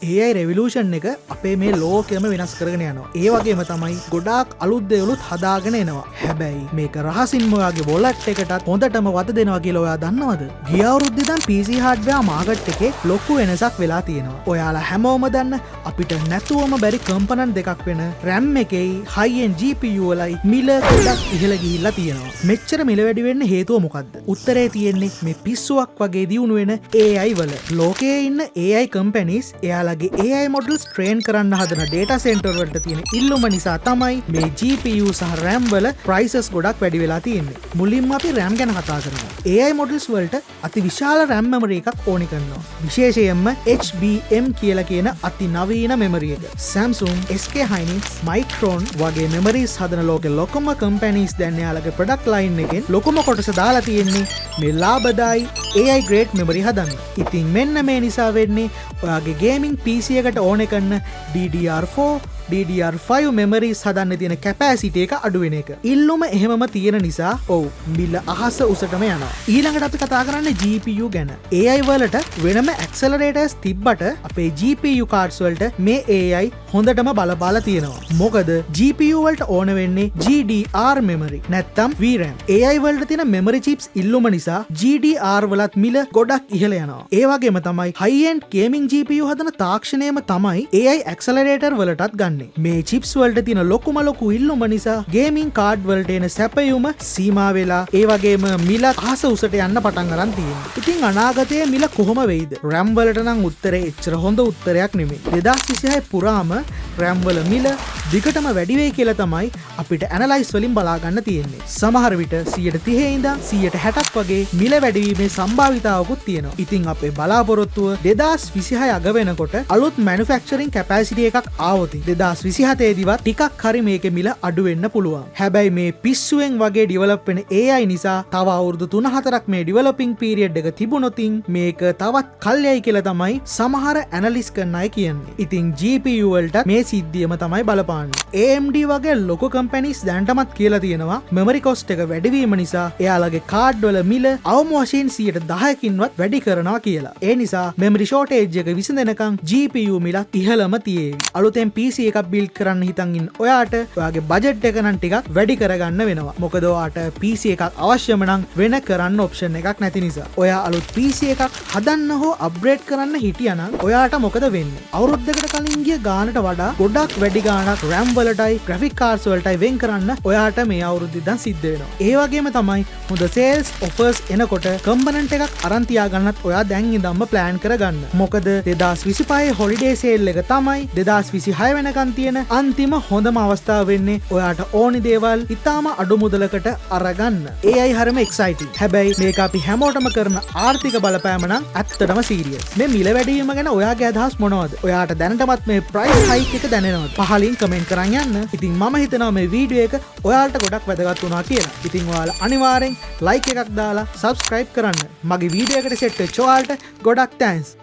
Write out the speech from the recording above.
AI revolution එක අපේ මේ ලෝකෙම වෙනස් කරගෙන යනවා. ඒ වගේම තමයි ගොඩාක් අලුත් දේවලුත් හදාගෙන එනවා. හැබැයි මේක රහසින්ම ඔයාගේ වොලට් එකටත් හොඳටම වද දෙනවා කියලා ඔයා දන්නවද? ගිය අවුරුද්දේ ඉඳන් PC hardware මාකට් එකේ ලොකු වෙනසක් වෙලා තියෙනවා. ඔයාලා හැමෝම දන්න අපිට නැතුවම බැරි කම්පොනන්ට් දෙකක් වෙන RAM එකේ high end GPU වලයි මිල ගොඩක් ඉහළ ගිහිල්ලා තියෙනවා. මෙච්චර මිල වැඩි වෙන්න හේතුව මොකද්ද? උත්තරේ තියෙන්නේ මේ පිස්සුවක් වගේ දියුණු වෙන AI වල. ලෝකයේ ඉන්න AI companies එයාලගේ AI models train කරන්න හදන data center වලට තියෙන ඉල්ලුම නිසා තමයි මේ GPU සහ RAM වල prices ගොඩක් වැඩි වෙලා තියෙන්නේ. මුලින්ම අපි RAM ගැන කතා කරමු. AI models වලට අති විශාල RAM memory එකක් ඕනි කරනවා. විශේෂයෙන්ම HBM කියලා කියන අති නවීන memory එක. Samsung, SK Hynix, Micron වගේ memories හදන ලෝකේ ලොකුම companies දැන් එයාලගේ product line එකෙන් ලොකුම කොටස දාලා තියෙන්නේ මේ ලාභදායි AI grade memory හදන්න. ඉතින් මෙන්න මේ නිසා වෙන්නේ ඔයාගේ gaming PC එකට ඕන කරන DDR4 DDR5 memories හදන්න තියෙන capacity එක අඩු වෙන එක. ඉල්ලුම එහෙමම තියෙන නිසා ඔව් මිල අහස උසටම යනවා. ඊළඟට අපි කතා කරන්නේ GPU ගැන. AI වලට වෙනම accelerators තිබ්බට අපේ GPU cards වලට මේ AI හොඳටම බලපාලා තියෙනවා. මොකද GPU වලට ඕන වෙන්නේ GDR memory නැත්තම් VRAM. AI වලට තියෙන memory chips ඉල්ලුම නිසා GDR වලත් මිල ගොඩක් ඉහළ යනවා. ඒ වගේම තමයි high end gaming GPU හදන තාක්ෂණයම තමයි AI accelerator වලටත් ගන්න. මේ චිප්ස් වලට තියෙන ලොකුම ලොකු ඉල්ලුම නිසා ගේමින් කාඩ් වලට එන සැපයුම සීමා වෙලා ඒ වගේම මිල අහස උසට යන්න පටන් ගන්න තියෙනවා. ඉතින් අනාගතයේ මිල කොහොම වෙයිද? RAM වලට නම් උත්තරේ එච්චර හොඳ උත්තරයක් නෙමෙයි. 2026 පුරාම RAM වල මිල දිගටම වැඩි වෙයි කියලා තමයි අපිට ඇනලයිස් වලින් බලා ගන්න තියෙන්නේ. සමහර විට 130 ඉඳන් 160ක් වගේ මිල වැඩිවීමේ සම්භාවිතාවකුත් තියෙනවා. ඉතින් අපේ බලාපොරොත්තුව 2026 අග වෙනකොට අලුත් මැනුෆැක්චරින් කැපැසිටි එකක් ආවොත් 2027 දිවත් ටිකක් හරි මේකේ මිල අඩු වෙන්න පුළුවන්. හැබැයි මේ පිස්සුවෙන් වගේ ඩිවලොප් වෙන AI නිසා තව අවුරුදු 3-4ක් මේ ඩිවලොපින් පීරියඩ් එක තිබුණොතින් මේක තවත් කල් යයි කියලා තමයි සමහර ඇනලිස්ට් කරන අය කියන්නේ. ඉතින් GPU වලට මේ සිද්ධියම තමයි බලපාන්නේ. AMD වගේ ලොකු කම්පැනිස් දැනටමත් කියලා තියෙනවා මෙමරි කොස්ට් එක වැඩිවීම නිසා එයාලගේ කාඩ් වල මිල අවම වශයෙන් 10%කින්වත් වැඩි කරනවා කියලා. ඒ නිසා මෙමරි ෂෝටේජ් එක විසඳෙනකන් GPU මිලත් ඉහළම තියේවි. අලුතෙන් PC එකක් බිල්ඩ් කරන්න හිතන් ඉන්න ඔයාට ඔයාගේ බජට් එක නම් ටිකක් වැඩි කරගන්න වෙනවා. මොකද ඔයාට PC එකක් අවශ්‍යම නම් වෙන කරන්න ඔප්ෂන් එකක් නැති නිසා. ඔයා අලුත් PC එකක් හදන්න හෝ අප්ග්‍රේඩ් කරන්න හිටියනම් ඔයාට මොකද වෙන්නේ? අවුරුද්දකට කලින් ගිය ගානට වඩා ගොඩක් වැඩි ගානක් RAM වලටයි graphic cards වලටයි වෙන් කරන්න ඔයාට මේ අවුරුද්දේ ඉඳන් සිද්ධ වෙනවා. ඒ වගේම තමයි හොඳ sales offers එනකොට component එකක් අරන් තියාගන්නත් ඔයා දැන් ඉඳන්ම plan කරගන්න. මොකද 2025 holiday sale එක තමයි 2026 වෙනකන් තියෙන අන්තිම හොඳම අවස්ථාව වෙන්නේ ඔයාට ඕනි දේවල් ඉතාම අඩු මුදලකට අරගන්න. AI හරිම exciting. හැබැයි මේක අපි හැමෝටම කරන ආර්ථික බලපෑම නම් ඇත්තටම serious. මේ මිල වැඩිවීම ගැන ඔයාගේ අදහස් මොනවද? ඔයාට දැනටමත් මේ price hike එක දැනෙනවද? පහලින් comment කරන් යන්න. ඉතින් මම හිතනවා මේ වීඩියෝ එක ඔයාලට ගොඩක් වැදගත් වුණා කියලා. ඉතින් ඔයාලා අනිවාර්යෙන් like එකක් දාලා subscribe කරන්න. මගේ වීඩියෝ එකට set වෙච්ච ඔයාලට ගොඩක් thanks.